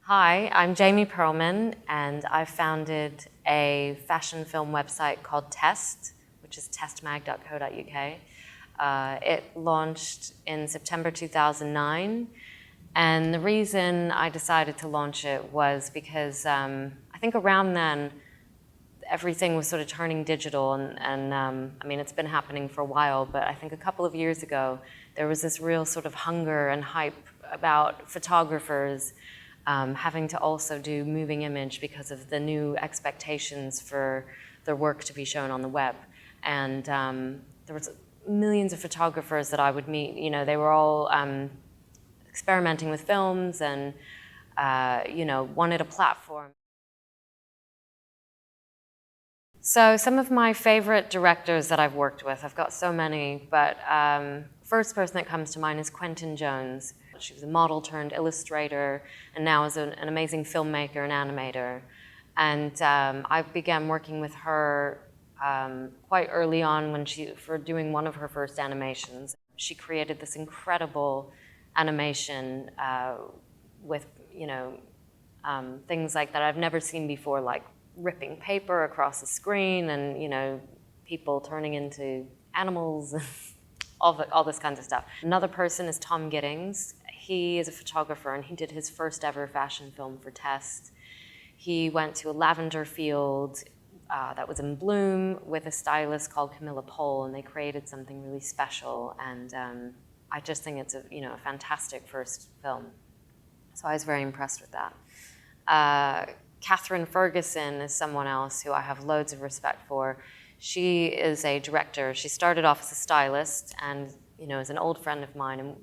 Hi, I'm Jamie Perlman, and I founded a fashion film website called Test, which is testmag.co.uk. It launched in September 2009, and the reason I decided to launch it was because I think around then everything was sort of turning digital, and I mean, it's been happening for a while, but I think a couple of years ago there was this real sort of hunger and hype about photographers having to also do moving image because of the new expectations for their work to be shown on the web. And there was millions of photographers that I would meet. You know, they were all experimenting with films and, you know, wanted a platform. So some of my favorite directors that I've worked with, I've got so many, but first person that comes to mind is Quentin Jones. She was a model turned illustrator and now is an amazing filmmaker and animator. And I began working with her quite early on for doing one of her first animations. She created this incredible animation with, you know, things like that I've never seen before, like ripping paper across the screen and, you know, people turning into animals, all this kinds of stuff. Another person is Tom Giddings. He is a photographer and he did his first ever fashion film for Test. He went to a lavender field that was in bloom with a stylist called Camilla Pohl, and they created something really special. And I just think it's a fantastic first film. So I was very impressed with that. Catherine Ferguson is someone else who I have loads of respect for. She is a director. She started off as a stylist and, you know, is an old friend of mine. And,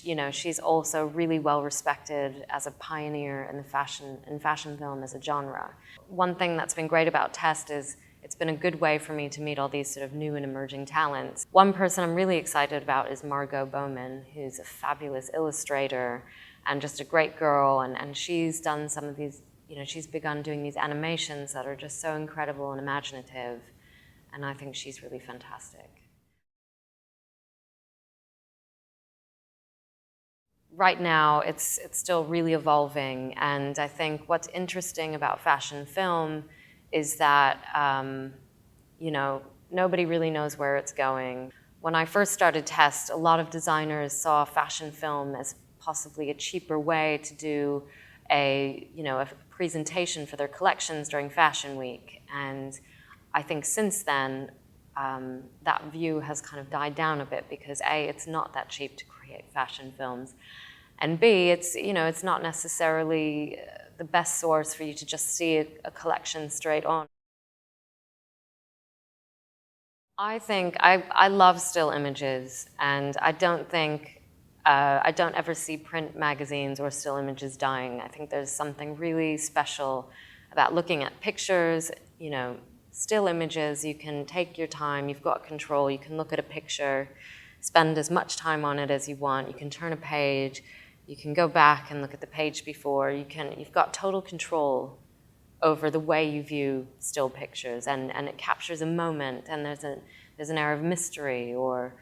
you know, she's also really well respected as a pioneer in the fashion film as a genre. One thing that's been great about Test is it's been a good way for me to meet all these sort of new and emerging talents. One person I'm really excited about is Margot Bowman, who's a fabulous illustrator and just a great girl. And she's done some of these, you know, she's begun doing these animations that are just so incredible and imaginative. And I think she's really fantastic. Right now, it's still really evolving. And I think what's interesting about fashion film is that, you know, nobody really knows where it's going. When I first started Test, a lot of designers saw fashion film as possibly a cheaper way to do a presentation for their collections during Fashion Week. And I think since then, that view has kind of died down a bit because A, it's not that cheap to create fashion films, and B, it's not necessarily the best source for you to just see a collection straight on. I think I love still images, and I don't ever see print magazines or still images dying. I think there's something really special about looking at pictures, you know, still images. You can take your time, you've got control, you can look at a picture, spend as much time on it as you want, you can turn a page, you can go back and look at the page before, you've got total control over the way you view still pictures, and it captures a moment, and there's an air of mystery, or,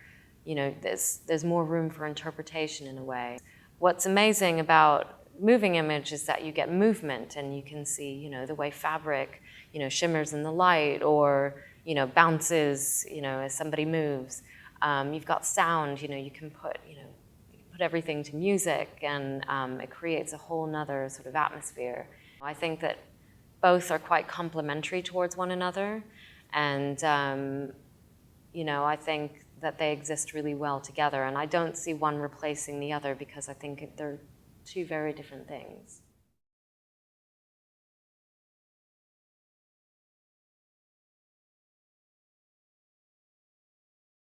you know, there's more room for interpretation in a way. What's amazing about moving image is that you get movement, and you can see, you know, the way fabric, you know, shimmers in the light, or, you know, bounces, you know, as somebody moves. You've got sound, you know, you can put everything to music, and it creates a whole nother sort of atmosphere. I think that both are quite complementary towards one another, and you know, I think that they exist really well together, and I don't see one replacing the other because I think they're two very different things.